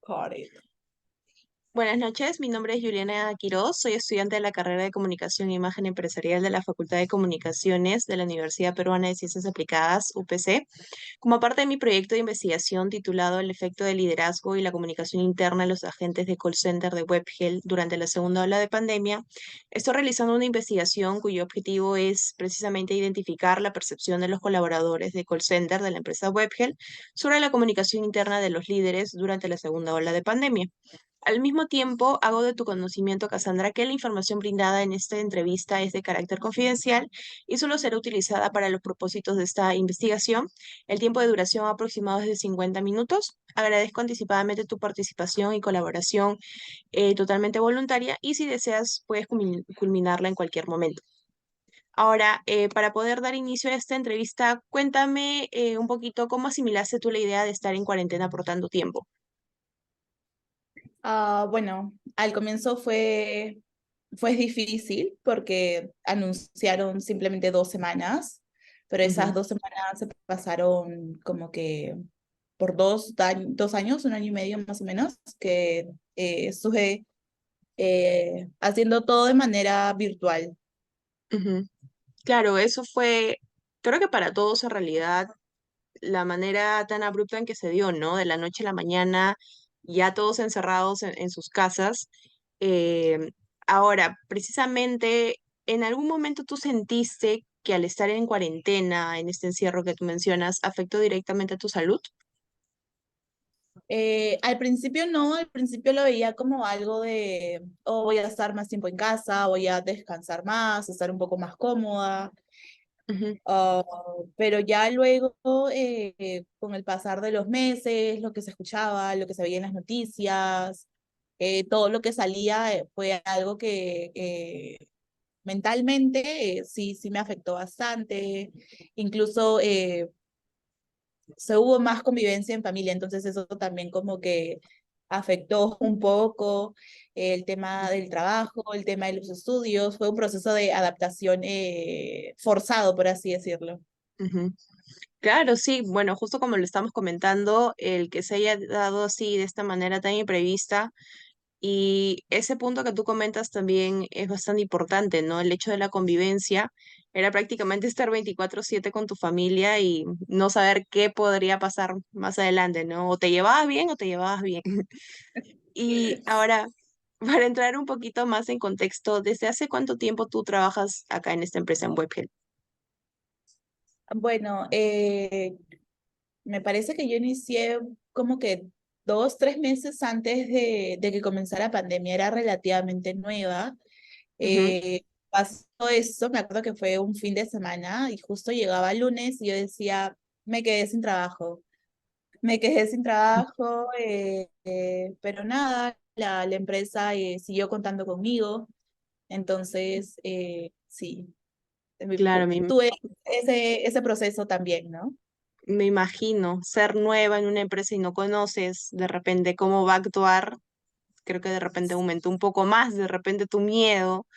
Got it. Buenas noches, mi nombre es Juliana Quiroz, soy estudiante de la carrera de Comunicación e Imagen Empresarial de la Facultad de Comunicaciones de la Universidad Peruana de Ciencias Aplicadas, UPC. Como parte de mi proyecto de investigación titulado El efecto del liderazgo y la comunicación interna en los agentes de call center de Webhelp durante la segunda ola de pandemia, estoy realizando una investigación cuyo objetivo es precisamente identificar la percepción de los colaboradores de call center de la empresa Webhelp sobre la comunicación interna de los líderes durante la segunda ola de pandemia. Al mismo tiempo, hago de tu conocimiento, Cassandra, que la información brindada en esta entrevista es de carácter confidencial y solo será utilizada para los propósitos de esta investigación. El tiempo de duración aproximado es de 50 minutos. Agradezco anticipadamente tu participación y colaboración totalmente voluntaria y si deseas puedes culminarla en cualquier momento. Ahora, para poder dar inicio a esta entrevista, cuéntame un poquito cómo asimilaste tú la idea de estar en cuarentena por tanto tiempo. Bueno, al comienzo fue difícil porque anunciaron simplemente 2 semanas, pero esas Ujú. 2 semanas se pasaron como que por 2 años, 1 año y medio más o menos, que estuve haciendo todo de manera virtual. Ujú. Claro, eso fue, creo que para todos en realidad, la manera tan abrupta en que se dio, ¿no? De la noche a la mañana, ya todos encerrados en sus casas. Eh, Ahora, precisamente, ¿en algún momento tú sentiste que al estar en cuarentena, en este encierro que tú mencionas, afectó directamente a tu salud? Al principio no, al principio lo veía como algo de, oh, voy a estar más tiempo en casa, voy a descansar más, estar un poco más cómoda. Ujú. Ah, pero ya luego, con el pasar de los meses, lo que se escuchaba, lo que se veía en las noticias, todo lo que salía, fue algo que mentalmente sí me afectó bastante. Incluso se hubo más convivencia en familia, entonces eso también como que afectó un poco el tema del trabajo, el tema de los estudios, fue un proceso de adaptación forzado, por así decirlo. Ujú. Claro, sí, bueno, justo como lo estamos comentando, el que se haya dado así de esta manera tan imprevista. Y ese punto que tú comentas también es bastante importante, ¿no? El hecho de la convivencia era prácticamente estar 24/7 con tu familia y no saber qué podría pasar más adelante, ¿no? O te llevabas bien o te llevabas bien. Y ahora, para entrar un poquito más en contexto, ¿desde hace cuánto tiempo tú trabajas acá en esta empresa en Webhelp? Bueno, me parece que yo inicié como que 2, 3 meses antes de que comenzara la pandemia, era relativamente nueva. Ujú. Pasó eso, me acuerdo que fue un fin de semana y justo llegaba el lunes y yo decía, me quedé sin trabajo. Me quedé sin trabajo, pero nada, la empresa siguió contando conmigo. Entonces, sí, Claro, tuve ese proceso también, ¿no? me imagino ser nueva en una empresa y no conoces de repente cómo va a actuar, creo que de repente aumentó un poco más, de repente tu miedo.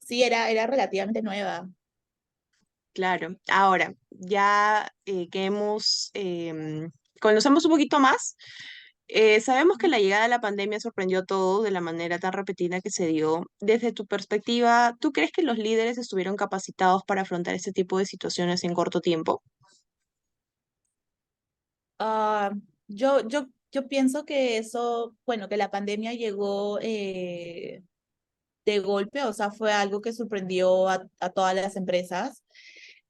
Sí, era relativamente nueva. Claro, ahora ya que conocemos un poquito más, sabemos que la llegada de la pandemia sorprendió a todos de la manera tan repentina que se dio. Desde tu perspectiva, ¿tú crees que los líderes estuvieron capacitados para afrontar este tipo de situaciones en corto tiempo? Ah, yo pienso que eso, bueno, que la pandemia llegó de golpe, o sea, fue algo que sorprendió a todas las empresas.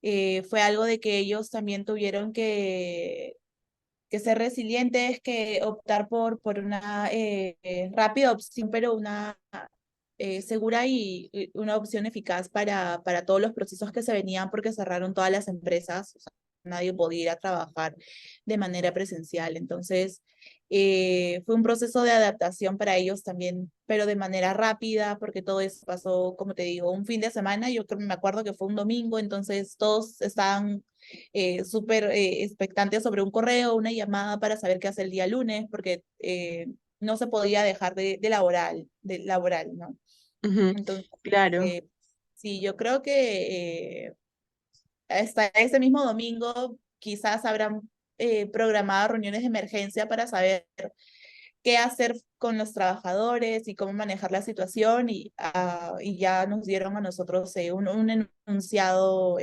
Fue algo de que ellos también tuvieron que ser resilientes, que optar por una rápida opción, pero una segura y una opción eficaz para todos los procesos que se venían porque cerraron todas las empresas, o sea, nadie podía ir a trabajar de manera presencial. Entonces, fue un proceso de adaptación para ellos también, pero de manera rápida, porque todo eso pasó, como te digo, un fin de semana, yo creo, me acuerdo que fue un domingo, entonces todos estaban súper expectantes sobre un correo, una llamada para saber qué hacer el día lunes, porque no se podía dejar de laboral, ¿no? Ujú. Entonces, Claro. eh, sí, yo creo que hasta ese mismo domingo quizás habrán programado reuniones de emergencia para saber qué hacer con los trabajadores y cómo manejar la situación y ya nos dieron a nosotros un enunciado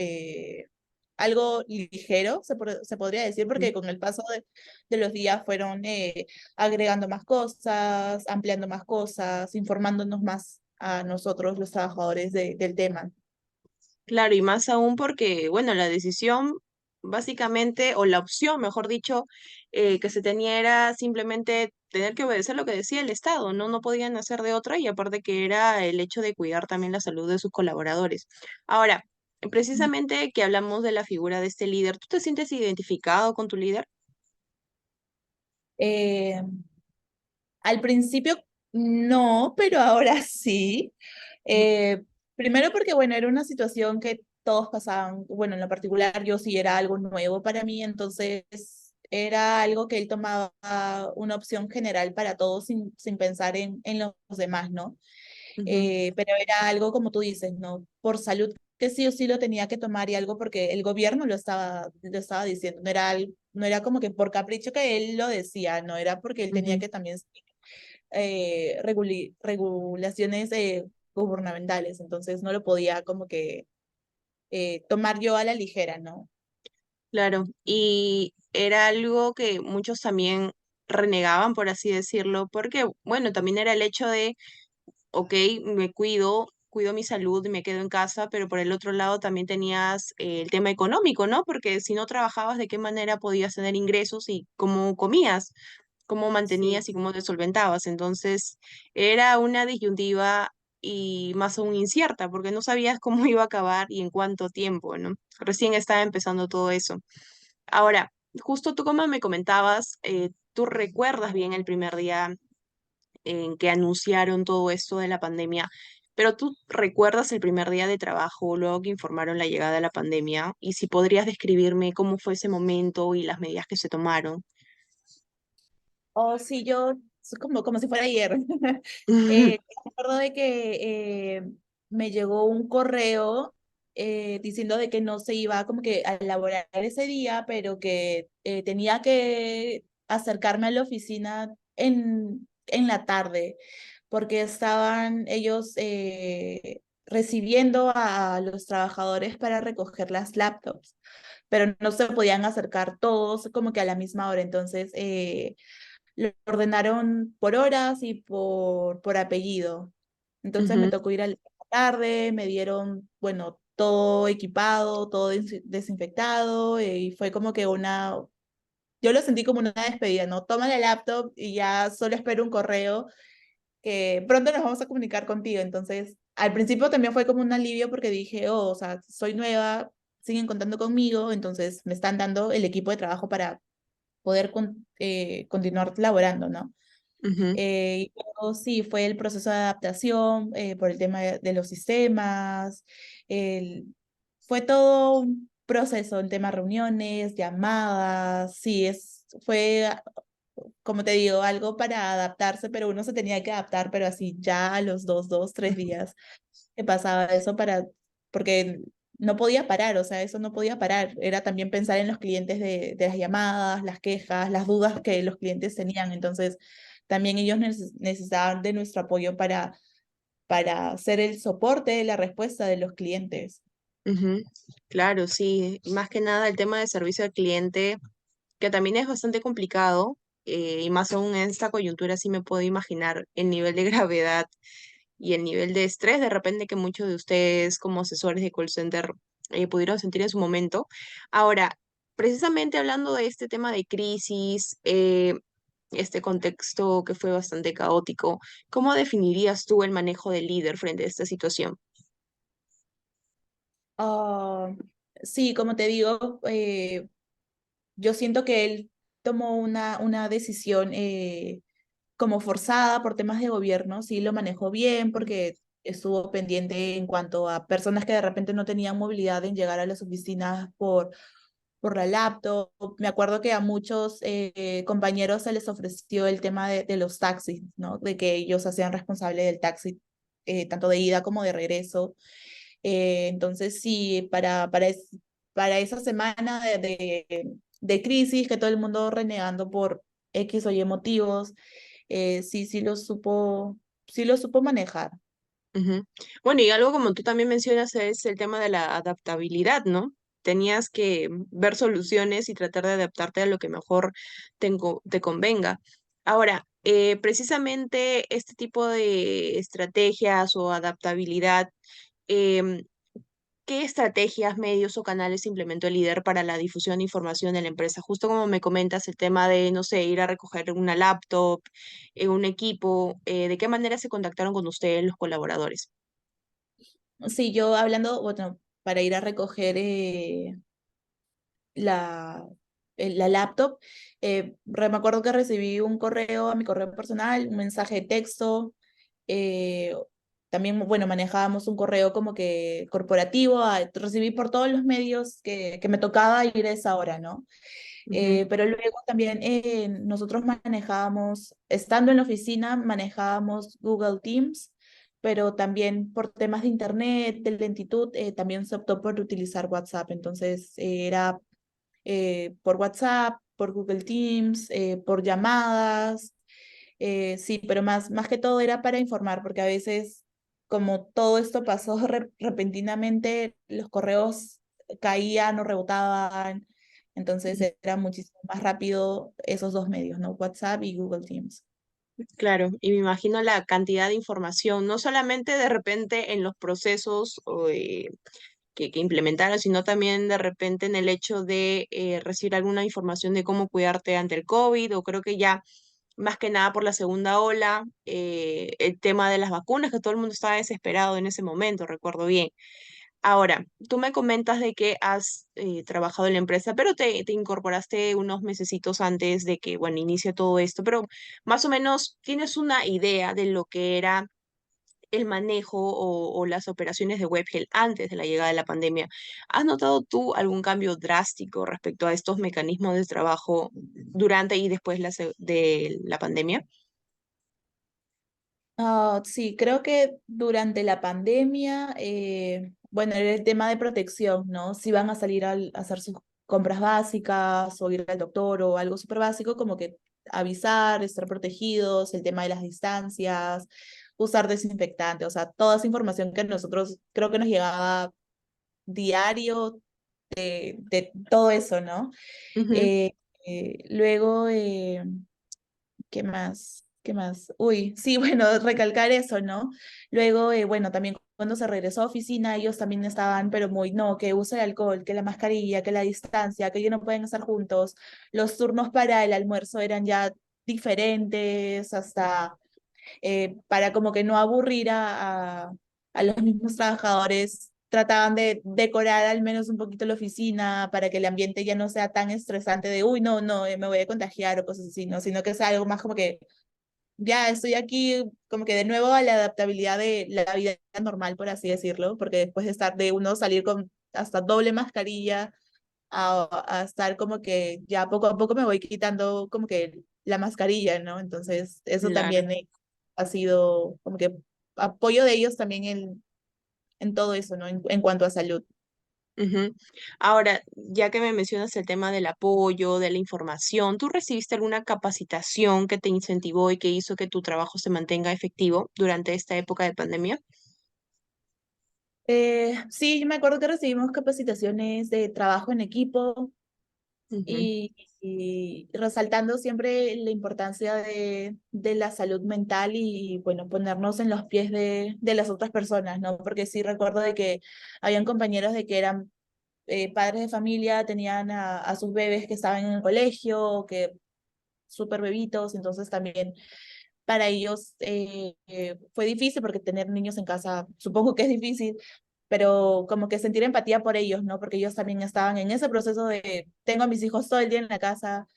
algo ligero, se podría decir, Ujú. porque con el paso de los días fueron agregando más cosas, ampliando más cosas, informándonos más a nosotros, los trabajadores del tema. Claro, y más aún porque, bueno, la decisión básicamente, o la opción, mejor dicho, que se tenía era simplemente tener que obedecer lo que decía el Estado, ¿no? No podían hacer de otra y aparte que era el hecho de cuidar también la salud de sus colaboradores. Ahora, precisamente que hablamos de la figura de este líder, ¿tú te sientes identificado con tu líder? Eh, Al principio no, pero ahora sí. Ujú, Primero porque, bueno, era una situación que todos pasaban, bueno, en lo particular yo sí era algo nuevo para mí, entonces era algo que él tomaba una opción general para todos sin pensar en los demás, ¿no? ujú, Pero era algo como tú dices, ¿no? Por salud que sí o sí lo tenía que tomar y algo porque el gobierno lo estaba diciendo, no era como que por capricho que él lo decía, no era porque él tenía ujú. que también regulaciones gubernamentales, entonces no lo podía como que tomar yo a la ligera, ¿no? Claro, y era algo que muchos también renegaban, por así decirlo, porque, bueno, también era el hecho de ok, me cuido, cuido mi salud y me quedo en casa, pero por el otro lado también tenías el tema económico, ¿no? Porque si no trabajabas, ¿de qué manera podías tener ingresos y cómo comías, cómo Sí. mantenías y cómo te solventabas? Entonces, era una disyuntiva y más aún incierta, porque no sabías cómo iba a acabar y en cuánto tiempo, ¿no? Recién estaba empezando todo eso. Ahora, justo tú como me comentabas, tú recuerdas bien el primer día en que anunciaron todo esto de la pandemia, pero tú recuerdas el primer día de trabajo, luego que informaron la llegada de la pandemia, y si podrías describirme cómo fue ese momento y las medidas que se tomaron. Oh, sí, yo, como si fuera ayer. Me acuerdo de que me llegó un correo diciendo de que no se iba como que a elaborar ese día, pero que tenía que acercarme a la oficina en la tarde, porque estaban ellos recibiendo a los trabajadores para recoger las laptops, pero no se podían acercar todos como que a la misma hora. Entonces, lo ordenaron por horas y por apellido. Entonces me Ujú, tocó ir a la tarde, me dieron, bueno, todo equipado, todo desinfectado, y fue como que yo lo sentí como una despedida, ¿no? Toma la laptop y ya solo espero un correo que pronto nos vamos a comunicar contigo. Entonces, al principio también fue como un alivio porque dije, oh, o sea, soy nueva, siguen contando conmigo, entonces me están dando el equipo de trabajo para poder continuar laborando, ¿no? ujú, Y luego sí, fue el proceso de adaptación por el tema de los sistemas, fue todo un proceso, el tema reuniones, llamadas, sí, fue, como te digo, algo para adaptarse, pero uno se tenía que adaptar, pero así ya a los 3 días que pasaba eso porque no podía parar, o sea, eso no podía parar. Era también pensar en los clientes de las llamadas, las quejas, las dudas que los clientes tenían. Entonces, también ellos necesitaban de nuestro apoyo para ser el soporte de la respuesta de los clientes. ujú. Claro, sí, más que nada el tema de servicio al cliente, que también es bastante complicado, y más aún en esta coyuntura sí me puedo imaginar el nivel de gravedad y el nivel de estrés de repente que muchos de ustedes como asesores de call center pudieron sentir en su momento. Ahora, precisamente hablando de este tema de crisis, este contexto que fue bastante caótico, ¿cómo definirías tú el manejo del líder frente a esta situación? Ah, sí, como te digo, yo siento que él tomó una decisión como forzada por temas de gobierno, sí lo manejó bien porque estuvo pendiente en cuanto a personas que de repente no tenían movilidad en llegar a las oficinas por la laptop. Me acuerdo que a muchos compañeros se les ofreció el tema de los taxis, ¿no? De que ellos hacían responsable del taxi, tanto de ida como de regreso. Entonces, sí, para esa semana de crisis, que todo el mundo renegando por X o Y motivos, sí, sí lo supo manejar. Ujú. Bueno, y algo como tú también mencionas es el tema de la adaptabilidad, ¿no? Tenías que ver soluciones y tratar de adaptarte a lo que mejor te convenga. Ahora, precisamente este tipo de estrategias o adaptabilidad, em, ¿qué estrategias, medios o canales implementó el líder para la difusión de información en la empresa? Justo como me comentas el tema de, no sé, ir a recoger una laptop, un equipo, ¿de qué manera se contactaron con ustedes los colaboradores? Sí, yo hablando, bueno, para ir a recoger la, la laptop, me acuerdo que recibí un correo a mi correo personal, un mensaje de texto. eh, También, bueno, manejábamos un correo como que corporativo, recibí por todos los medios que me tocaba ir a esa hora, ¿no? Ujú, Pero luego también nosotros manejábamos, estando en la oficina, manejábamos Google Teams, pero también por temas de internet, de lentitud, también se optó por utilizar WhatsApp. Entonces era por WhatsApp, por Google Teams, por llamadas, sí, pero más que todo era para informar, porque a veces, como todo esto pasó repentinamente, los correos caían o rebotaban, entonces ujú. era muchísimo más rápido esos dos medios, ¿no? WhatsApp y Google Teams. Claro, y me imagino la cantidad de información, no solamente de repente en los procesos que implementaron, sino también de repente en el hecho de recibir alguna información de cómo cuidarte ante el COVID, o creo que ya más que nada por la segunda ola, el tema de las vacunas, que todo el mundo estaba desesperado en ese momento, recuerdo bien. Ahora, tú me comentas de que has trabajado en la empresa, pero te incorporaste unos mesecitos antes de que, bueno, inicie todo esto, pero más o menos tienes una idea de lo que era el manejo o las operaciones de Webgel antes de la llegada de la pandemia. ¿Has notado tú algún cambio drástico respecto a estos mecanismos de trabajo durante y después de la pandemia? Sí, creo que durante la pandemia, bueno, era el tema de protección, ¿no? Si van a salir a hacer sus compras básicas o ir al doctor o algo súper básico, como que avisar, estar protegidos, el tema de las distancias, usar desinfectante, o sea, toda esa información que nosotros creo que nos llegaba diario de todo eso, ¿no? Ujú, Eh, Luego, ¿qué más? ¿Qué más? Uy, sí, bueno, recalcar eso, ¿no? Luego, bueno, también cuando se regresó a oficina, ellos también estaban, pero muy, no, que use el alcohol, que la mascarilla, que la distancia, que ellos no pueden estar juntos. Los turnos para el almuerzo eran ya diferentes, hasta para como que no aburrir a los mismos trabajadores, trataban de decorar al menos un poquito la oficina para que el ambiente ya no sea tan estresante de, uy, no, no, me voy a contagiar o cosas así, ¿no? Sino que sea algo más como que ya estoy aquí como que de nuevo a la adaptabilidad de la vida normal, por así decirlo, porque después de estar de uno salir con hasta doble mascarilla a estar como que ya poco a poco me voy quitando como que la mascarilla, ¿no? Entonces eso claro. también ha sido como que apoyo de ellos también en todo eso, ¿no? En cuanto a salud. Ujú. Ahora, ya que me mencionas el tema del apoyo, de la información, ¿tú recibiste alguna capacitación que te incentivó y que hizo que tu trabajo se mantenga efectivo durante esta época de pandemia? Sí, yo me acuerdo que recibimos capacitaciones de trabajo en equipo, Ujú, y resaltando siempre la importancia de la salud mental y, bueno, ponernos en los pies de las otras personas, ¿no? Porque sí recuerdo de que habían compañeros de que eran padres de familia, tenían a sus bebés que estaban en el colegio, que súper bebitos, entonces también para ellos fue difícil porque tener niños en casa supongo que es difícil, pero como que sentir empatía por ellos, ¿no? Porque ellos también estaban en ese proceso de, tengo a mis hijos todo el día en la casa,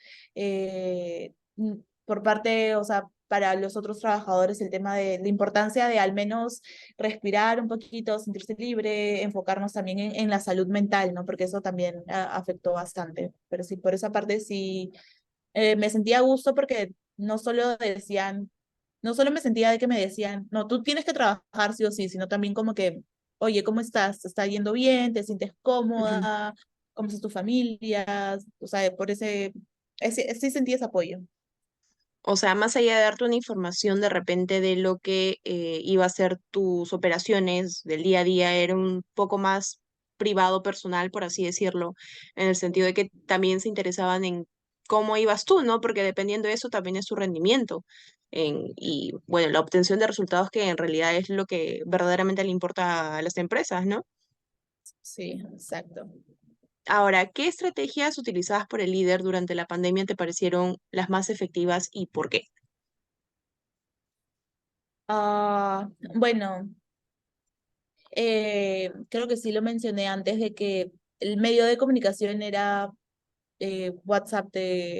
por parte, o sea, para los otros trabajadores el tema de la importancia de al menos respirar un poquito, sentirse libre, enfocarnos también en la salud mental, ¿no? Porque eso también afectó bastante. Pero sí, por esa parte sí me sentía a gusto porque no solo decían, no solo me sentía de que me decían, no, tú tienes que trabajar sí o sí, sino también como que, oye, ¿cómo estás? ¿Te está yendo bien? ¿Te sientes ujú. cómoda? cómo es tu familia, o sea, sí sentí ese apoyo. O sea, más allá de darte una información de repente de lo que iba a ser tus operaciones del día a día, era un poco más privado, personal, por así decirlo, en el sentido de que también se interesaban en cómo ibas tú, ¿no? Porque dependiendo de eso también es tu rendimiento. Y bueno, la obtención de resultados que en realidad es lo que verdaderamente le importa a las empresas, ¿no? Sí, exacto. Ahora, ¿qué estrategias utilizadas por el líder durante la pandemia te parecieron las más efectivas y por qué? Ah, bueno, creo que sí lo mencioné antes de que el medio de comunicación era WhatsApp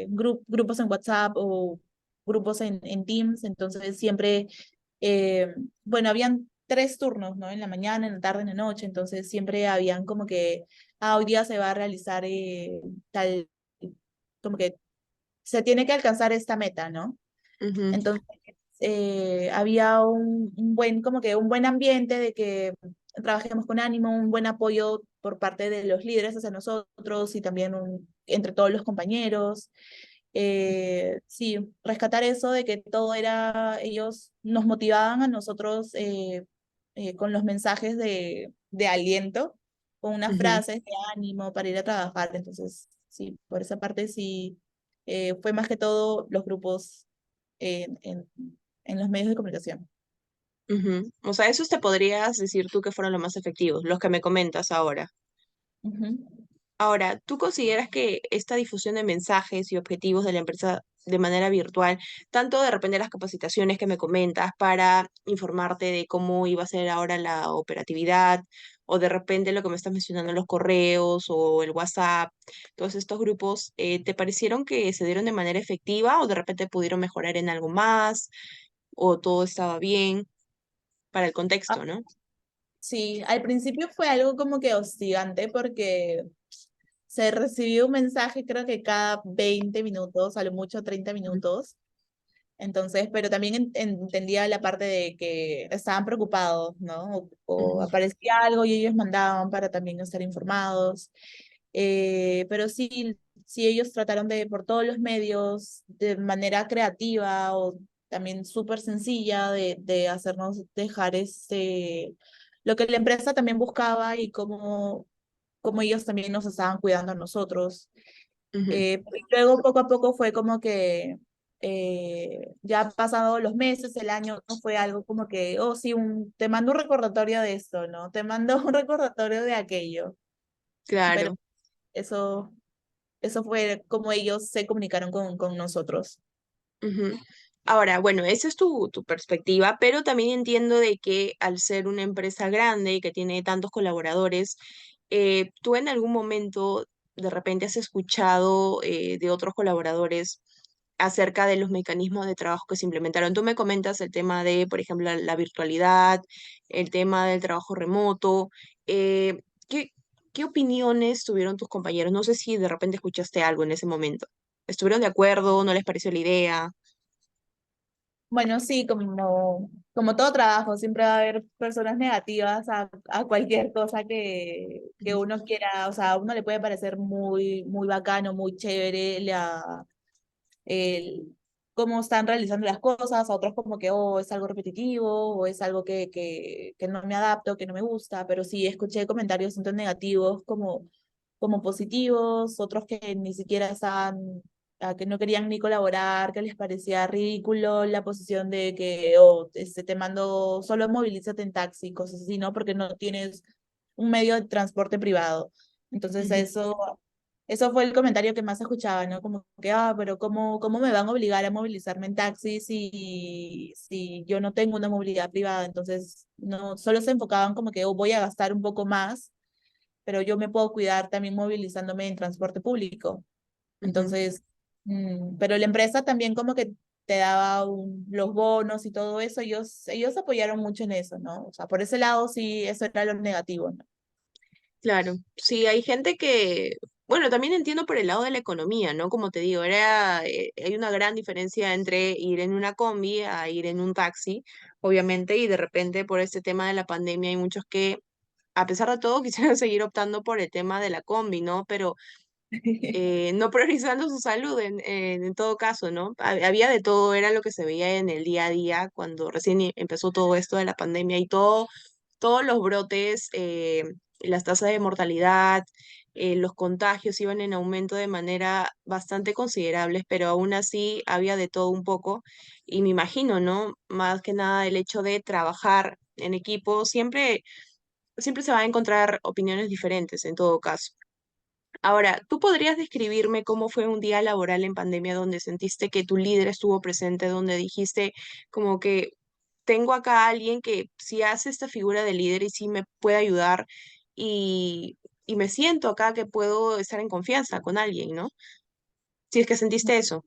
grupos en WhatsApp o grupos en Teams, entonces siempre, eh, bueno, habían tres turnos, ¿no? En la mañana, en la tarde, en la noche, entonces siempre habían como que, hoy día se va a realizar tal, como que se tiene que alcanzar esta meta, ¿no? Ujú, Entonces, había un buen, como que un buen ambiente de que trabajemos con ánimo, un buen apoyo por parte de los líderes hacia nosotros y también entre todos los compañeros. Sí, rescatar eso de que todo era, ellos nos motivaban a nosotros con los mensajes de aliento, con unas ujú, frases de ánimo para ir a trabajar. Entonces, sí, por esa parte sí, fue más que todo los grupos en, en, en los medios de comunicación. ujú. O sea, esos te podrías decir tú que fueron los más efectivos, los que me comentas ahora. Ujú. Ahora, ¿tú consideras que esta difusión de mensajes y objetivos de la empresa de manera virtual, tanto de repente las capacitaciones que me comentas para informarte de cómo iba a ser ahora la operatividad, o de repente lo que me estás mencionando, los correos o el WhatsApp, todos estos grupos, ¿te parecieron que se dieron de manera efectiva o de repente pudieron mejorar en algo más o todo estaba bien para el Ah, contexto, ¿no? sí, al principio fue algo como que hostigante porque se recibió un mensaje creo que cada 20 minutos, a lo mucho 30 minutos. Entonces, pero también entendía la parte de que estaban preocupados, ¿no? O Ujú, aparecía algo y ellos mandaban para también estar informados. Pero sí, sí ellos trataron de, por todos los medios, de manera creativa o también súper sencilla, de hacernos dejar lo que la empresa también buscaba y cómo ellos también nos estaban cuidando a nosotros. ujú. Y luego poco a poco fue como que ya pasado los meses, el año, no fue algo como que, oh sí, te mando un recordatorio de esto, ¿no? Te mando un recordatorio de aquello. Pero Claro. eso, eso fue como ellos se comunicaron con nosotros. Ujú. Ahora, bueno, esa es tu perspectiva, pero también entiendo de que al ser una empresa grande y que tiene tantos colaboradores, tú en algún momento de repente has escuchado de otros colaboradores acerca de los mecanismos de trabajo que se implementaron. Tú me comentas el tema de, por ejemplo, la virtualidad, el tema del trabajo remoto. eh, ¿qué, qué opiniones tuvieron tus compañeros? No sé si de repente escuchaste algo en ese momento. ¿Estuvieron de acuerdo? ¿No les pareció la idea? Bueno, sí, como todo trabajo, siempre va a haber personas negativas a cualquier cosa que Ujú, uno quiera, o sea, a uno le puede parecer muy bacano, muy chévere el, cómo están realizando las cosas, a otros como que, oh, es algo repetitivo, o es algo que no me adapto, que no me gusta, pero sí escuché comentarios tanto negativos como positivos, otros que ni siquiera estaban, que no querían ni colaborar, que les parecía ridículo la posición de que, oh, te mando, solo movilízate en taxi, cosas así, ¿no? Porque no tienes un medio de transporte privado. Entonces ujú. eso fue el comentario que más escuchaba, ¿no? Como que, pero ¿cómo me van a obligar a movilizarme en taxi si yo no tengo una movilidad privada? Entonces, no, solo se enfocaban como que voy a gastar un poco más, pero yo me puedo cuidar también movilizándome en transporte público. Ujú. Entonces, pero la empresa también como que te daba los bonos y todo eso, ellos apoyaron mucho en eso, ¿no? O sea, por ese lado sí, eso era lo negativo, ¿no? Claro, sí, hay gente que, bueno, también entiendo por el lado de la economía, ¿no? Como te digo, hay una gran diferencia entre ir en una combi a ir en un taxi, obviamente, y de repente por este tema de la pandemia hay muchos que a pesar de todo, quisieron seguir optando por el tema de la combi, ¿no? Pero no priorizando su salud en todo caso, ¿no? Había de todo, era lo que se veía en el día a día cuando recién empezó todo esto de la pandemia y todos los brotes, las tasas de mortalidad, los contagios iban en aumento de manera bastante considerables, pero aún así había de todo un poco y me imagino, ¿no? Más que nada el hecho de trabajar en equipo, siempre se va a encontrar opiniones diferentes en todo caso. Ahora, ¿tú podrías describirme cómo fue un día laboral en pandemia donde sentiste que tu líder estuvo presente, donde dijiste como que tengo acá a alguien que sí hace esta figura de líder y sí me puede ayudar y me siento acá que puedo estar en confianza con alguien, ¿no? Si es que sentiste eso.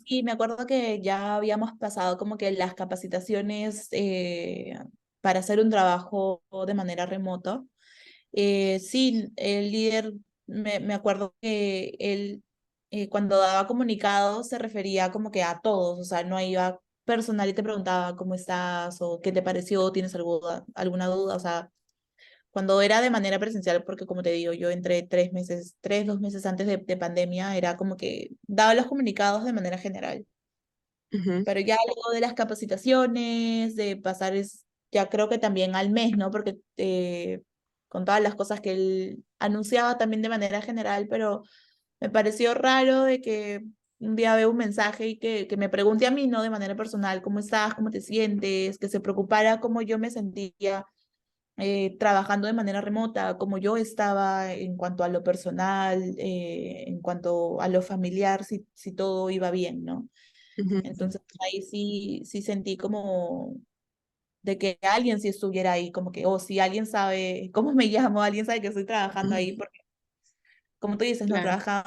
Sí, me acuerdo que ya habíamos pasado como que las capacitaciones para hacer un trabajo de manera remota. Sí, el líder, me acuerdo que él cuando daba comunicados se refería como que a todos, o sea, no iba personal y te preguntaba cómo estás o qué te pareció, tienes alguna duda, o sea, cuando era de manera presencial, porque como te digo, yo entré 3 meses, 2 meses antes de pandemia, era como que daba los comunicados de manera general. Ujú, Pero ya luego de las capacitaciones, de pasar ya creo que también al mes, ¿no? Porque con todas las cosas que él anunciaba también de manera general, pero me pareció raro de que un día veo un mensaje y que me pregunte a mí, ¿no? De manera personal, ¿cómo estás? ¿Cómo te sientes? Que se preocupara cómo yo me sentía trabajando de manera remota, cómo yo estaba en cuanto a lo personal, en cuanto a lo familiar, si todo iba bien, ¿no? ujú, Entonces ahí sí sentí como de que alguien sí estuviera ahí, como que, o si alguien sabe cómo me llamo, alguien sabe que estoy trabajando ahí, ujú, porque como tú dices, no claro. trabaja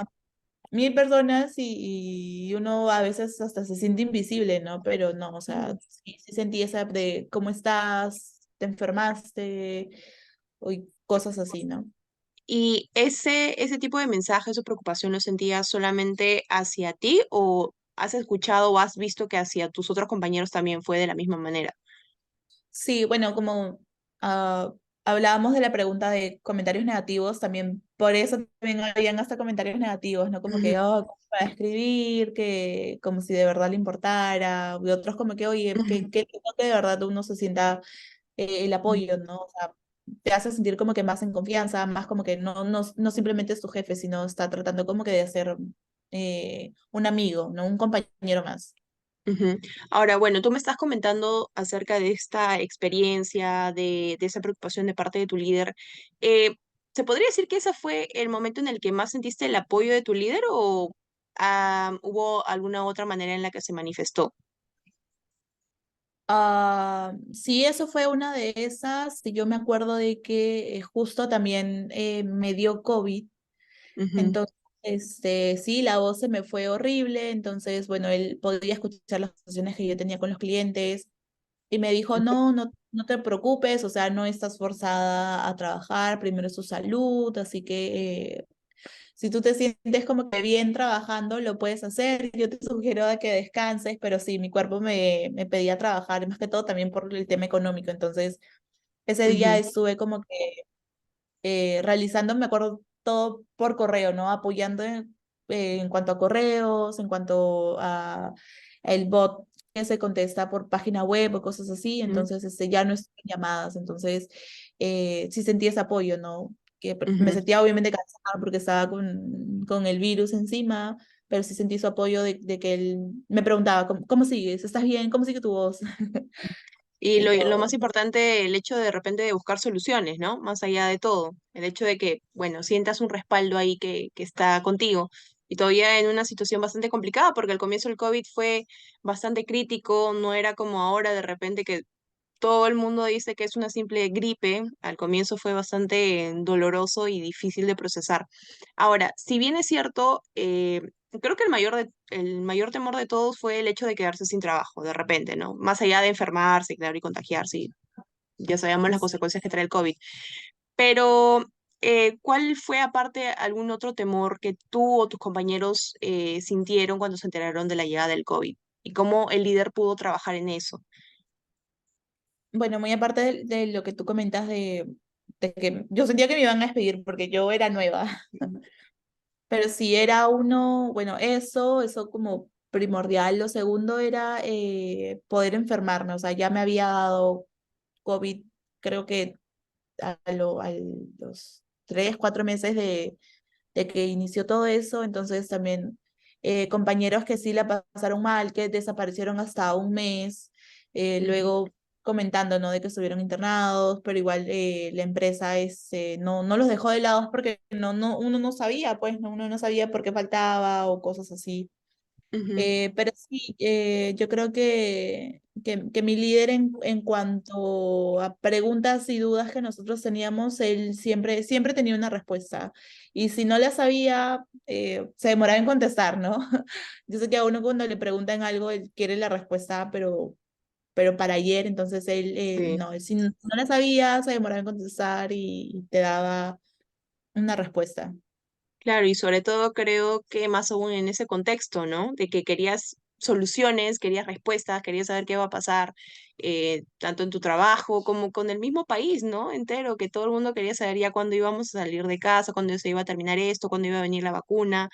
1000 personas y uno a veces hasta se siente invisible, ¿no? Pero no, o sea, sí sentí esa de cómo estás, te enfermaste, o cosas así, ¿no? ¿Y ese tipo de mensajes o preocupación lo sentías solamente hacia ti o has escuchado o has visto que hacia tus otros compañeros también fue de la misma manera? Sí, bueno, como ah, hablábamos de la pregunta de comentarios negativos, también por eso también habían hasta comentarios negativos, ¿no? Como que, Ujú, oh, ¿cómo para escribir, que como si de verdad le importara, y otros como que, oye, ujú, que de verdad uno se sienta el apoyo, ¿no? O sea, te hace sentir como que más en confianza, más como que no simplemente es tu jefe, sino está tratando como que de ser un amigo, ¿no? Un compañero más. ujú. Ahora, bueno, tú me estás comentando acerca de esta experiencia, de esa preocupación de parte de tu líder. Eh, ¿Se podría decir que ese fue el momento en el que más sentiste el apoyo de tu líder o hubo alguna otra manera en la que se manifestó? Sí, eso fue una de esas. Y yo me acuerdo de que justo también me dio COVID. Ujú, Entonces, sí, la voz se me fue horrible. Entonces, bueno, él podía escuchar las conversaciones que yo tenía con los clientes y me dijo, no te preocupes, o sea, no estás forzada a trabajar, primero es tu salud, así que si tú te sientes como que bien trabajando, lo puedes hacer. Yo te sugiero a que descanses, pero sí, mi cuerpo me pedía trabajar, y más que todo también por el tema económico. Entonces, ese día ujú, estuve como que realizando, me acuerdo, todo por correo, ¿no? Apoyando en cuanto a correos, en cuanto a el bot que se contesta por página web o cosas así. ujú, Entonces, ya no es llamadas. Entonces, sí sentí ese apoyo, ¿no? Que me ujú. sentía obviamente cansada porque estaba con el virus encima, pero sí sentí su apoyo de que él me preguntaba, ¿cómo sigues? ¿Estás bien? ¿Cómo sigue tu voz? Y Y lo todo. más importante, el hecho de repente de buscar soluciones, ¿no? Más allá de todo. El hecho de que, bueno, sientas un respaldo ahí que está contigo. Y todavía en una situación bastante complicada, porque al comienzo el COVID fue bastante crítico, no era como ahora de repente que todo el mundo dice que es una simple gripe. Al comienzo fue bastante doloroso y difícil de procesar. Ahora, si bien es cierto, creo que el mayor temor de todos fue el hecho de quedarse sin trabajo, de repente, ¿no? Más allá de enfermarse, claro, y contagiarse, y ya sabemos las consecuencias que trae el COVID. Pero, ¿cuál fue aparte algún otro temor que tú o tus compañeros sintieron cuando se enteraron de la llegada del COVID? ¿Y cómo el líder pudo trabajar en eso? bueno, muy aparte de lo que tú comentas de que yo sentía que me iban a despedir porque yo era nueva. Pero si era uno, bueno, eso como primordial. Lo segundo era poder enfermarme, o sea, ya me había dado COVID, creo que a los 3, 4 meses de que inició todo eso, entonces también compañeros que sí la pasaron mal, que desaparecieron hasta un mes, Ujú, luego comentando, ¿no? De que estuvieron internados, pero igual la empresa no los dejó de lado porque uno no sabía, pues, ¿no? Uno no sabía por qué faltaba o cosas así. ujú, Pero sí, yo creo que mi líder en cuanto a preguntas y dudas que nosotros teníamos, él siempre tenía una respuesta. Y si no la sabía, se demoraba en contestar, ¿no? Yo sé que a uno cuando le preguntan algo, él quiere la respuesta, pero para ayer, entonces él, sí. no, si no la sabía, se demoraba en contestar y te daba una respuesta. Claro, y sobre todo creo que más aún en ese contexto, ¿no? De que querías soluciones, querías respuestas, querías saber qué va a pasar, tanto en tu trabajo como con el mismo país, ¿no? Entero, que todo el mundo quería saber ya cuándo íbamos a salir de casa, cuándo se iba a terminar esto, cuándo iba a venir la vacuna.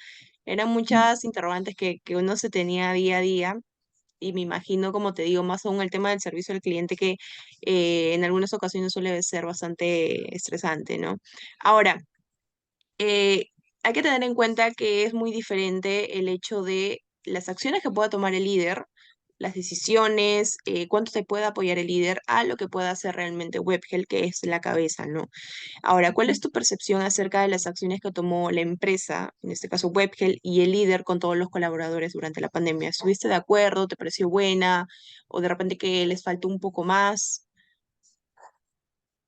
Eran muchas interrogantes que uno se tenía día a día. Y me imagino, como te digo, más aún el tema del servicio al cliente que en algunas ocasiones suele ser bastante estresante, ¿no? Ahora, eh, hay que tener en cuenta que es muy diferente el hecho de las acciones que pueda tomar el líder, las decisiones, cuánto te puede apoyar el líder a lo que pueda hacer realmente Webgel, que es la cabeza, ¿no? Ahora, ¿cuál es tu percepción acerca de las acciones que tomó la empresa, en este caso Webgel, y el líder con todos los colaboradores durante la pandemia? ¿Estuviste de acuerdo? ¿Te pareció buena? ¿O de repente que les faltó un poco más?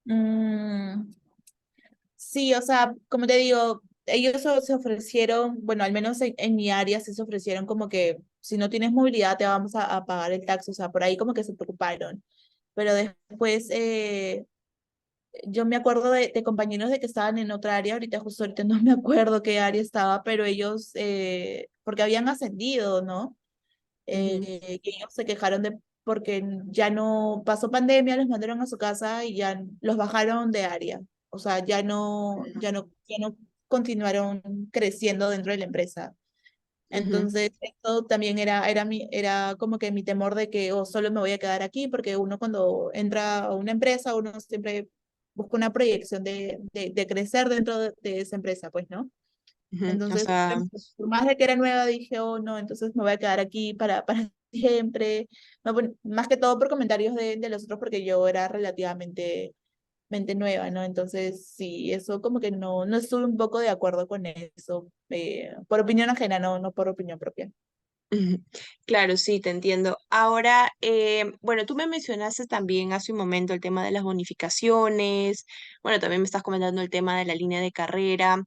Mm, Sí, o sea, como te digo, ellos se ofrecieron, bueno, al menos en mi área sí se ofrecieron como que si no tienes movilidad te vamos a pagar el taxi, o sea, por ahí como que se preocuparon. Pero después yo me acuerdo de compañeros de que estaban en otra área, ahorita no me acuerdo qué área estaba, pero ellos, porque habían ascendido, ¿no? Ujú, Que ellos se quejaron de porque ya no pasó pandemia, los mandaron a su casa y ya los bajaron de área. O sea, ya no continuaron creciendo dentro de la empresa. ujú, Entonces, esto también era como que mi temor de que solo me voy a quedar aquí, porque uno cuando entra a una empresa, uno siempre busca una proyección de crecer dentro de esa empresa, pues, ¿no? ujú. O Entonces, sea, por más de que era nueva, dije, oh no, entonces me voy a quedar aquí para siempre. No, bueno, más que todo por comentarios de los otros, porque yo era relativamente mente nueva, ¿no? Entonces, sí, eso como que no estuve un poco de acuerdo con eso, por opinión ajena, no por opinión propia. ujú. Claro, sí, te entiendo. Ahora, bueno, tú me mencionaste también hace un momento el tema de las bonificaciones, bueno, también me estás comentando el tema de la línea de carrera.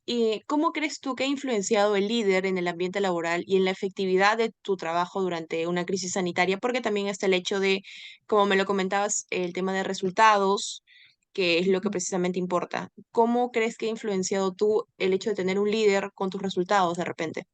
¿Y cómo crees tú que ha influenciado el líder en el ambiente laboral y en la efectividad de tu trabajo durante una crisis sanitaria? Porque también está el hecho de, como me lo comentabas, el tema de resultados, que es lo que precisamente importa. ¿Cómo crees que ha influenciado tú el hecho de tener un líder con tus resultados de repente?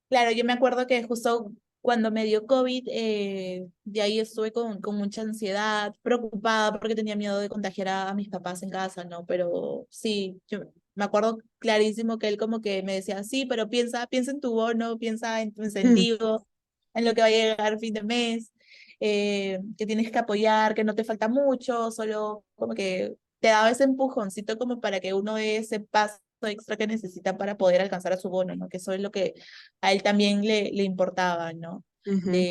Claro, yo me acuerdo que justo cuando me dio COVID, de ahí estuve con mucha ansiedad, preocupada porque tenía miedo de contagiar a mis papás en casa, ¿no? Pero sí, yo me acuerdo clarísimo que él como que me decía, sí, pero piensa en tu bono, piensa en tu incentivo, en lo que va a llegar a fin de mes, que tienes que apoyar, que no te falta mucho, solo como que te daba ese empujoncito como para que uno dé ese paso extra que necesita para poder alcanzar a su bono, ¿no? Que eso es lo que a él también le importaba, ¿no? Ujú,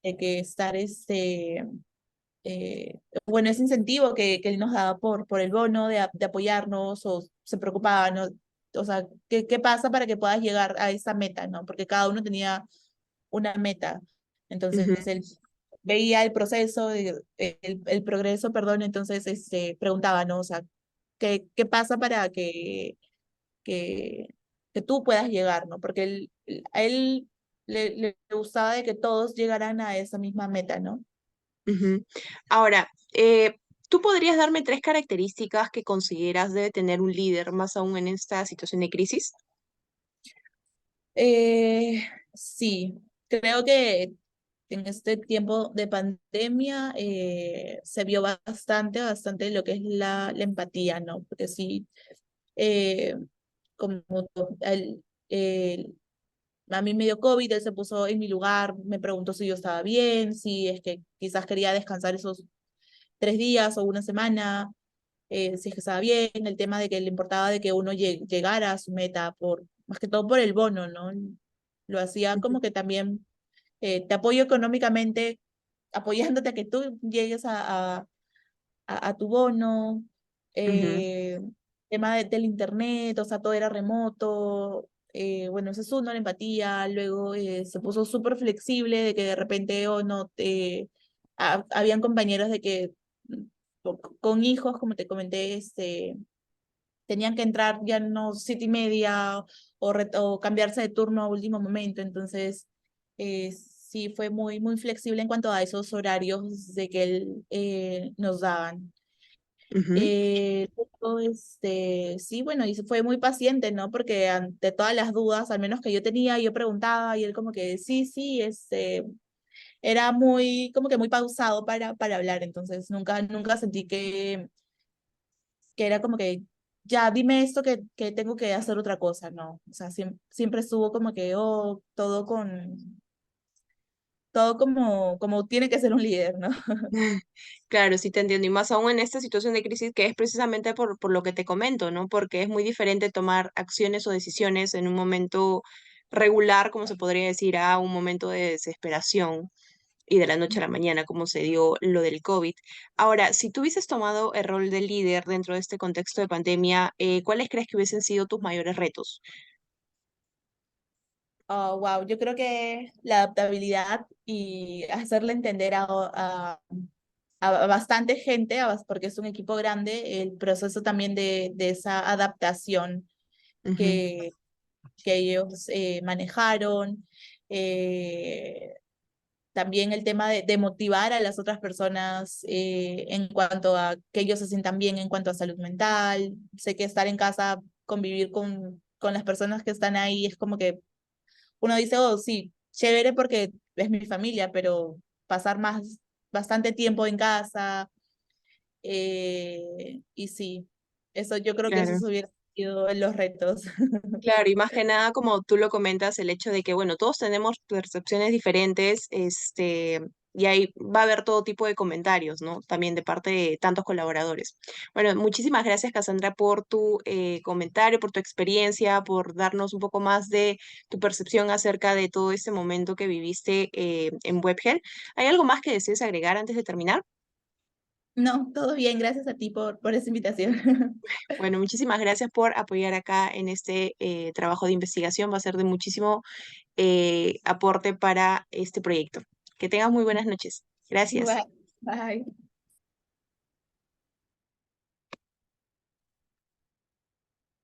De que estar bueno, ese incentivo que él nos daba por el bono, de apoyarnos, o se preocupaba, ¿no? O sea, ¿qué pasa para que puedas llegar a esa meta, ¿no? Porque cada uno tenía una meta. Entonces, ujú, él veía el proceso, el progreso, perdón, entonces preguntaba, ¿no? O sea, ¿qué pasa para que, que tú puedas llegar, ¿no? Porque a él le gustaba de que todos llegaran a esa misma meta, ¿no? ujú. Ahora, ¿tú podrías darme tres características que consideras debe tener un líder, más aún en esta situación de crisis? Eh, sí, creo en este tiempo de pandemia se vio bastante lo que es la empatía, ¿no? Porque sí, eh, como el- a mí me dio COVID, él se puso en mi lugar, me preguntó si yo estaba bien, si es que quizás quería descansar esos 3 días o una semana, si es que estaba bien, el tema de que le importaba de que uno llegara a su meta, más que todo por el bono, ¿no? Lo hacía Ujú, como que también te apoyo económicamente, apoyándote a que tú llegues a tu bono, ujú, eh, tema del internet, o sea, todo era remoto, bueno, ese es uno, la empatía, luego se puso súper flexible de que de repente o no habían compañeros de que mm, con hijos, como te comenté, tenían que entrar ya no 7:30 o cambiarse de turno a último momento. Entonces, sí fue muy flexible en cuanto a esos horarios de que él nos daban. ujú. Luego, sí, bueno, y fue muy paciente, ¿no? Porque ante todas las dudas, al menos que yo tenía, yo preguntaba y él como que sí, era muy, como que muy pausado para hablar. Entonces, nunca sentí que era como que, ya, dime esto que tengo que hacer otra cosa, ¿no? O sea, siempre estuvo como que, todo como tiene que ser un líder, ¿no? Claro, sí te entiendo. Y más aún en esta situación de crisis que es precisamente por lo que te comento, ¿no? Porque es muy diferente tomar acciones o decisiones en un momento regular, como se podría decir, a un momento de desesperación y de la noche a la mañana, como se dio lo del COVID. Ahora, si tú hubieses tomado el rol de líder dentro de este contexto de pandemia, ¿cuáles crees que hubiesen sido tus mayores retos? Oh, wow, yo creo que la adaptabilidad y hacerle entender a bastante gente, porque es un equipo grande, el proceso también de esa adaptación Ujú, que, que ellos manejaron. eh, También el tema de motivar a las otras personas en cuanto a que ellos se sientan bien en cuanto a salud mental. Sé que estar en casa, convivir con las personas que están ahí, es como que uno dice, oh, sí, chévere porque es mi familia, pero pasar bastante tiempo en casa, y sí, eso yo creo que claro. esos hubieran sido los retos. Claro, y más que nada, como tú lo comentas, el hecho de que, bueno, todos tenemos percepciones diferentes, y ahí va a haber todo tipo de comentarios, ¿no? También de parte de tantos colaboradores. Bueno, muchísimas gracias, Cassandra, por tu comentario, por tu experiencia, por darnos un poco más de tu percepción acerca de todo este momento que viviste en WebHelp. ¿Hay algo más que desees agregar antes de terminar? No, todo bien, gracias a ti por esa invitación. Bueno, muchísimas gracias por apoyar acá en este trabajo de investigación. Va a ser de muchísimo aporte para este proyecto. Que tengas muy buenas noches. Gracias. Igual, bye.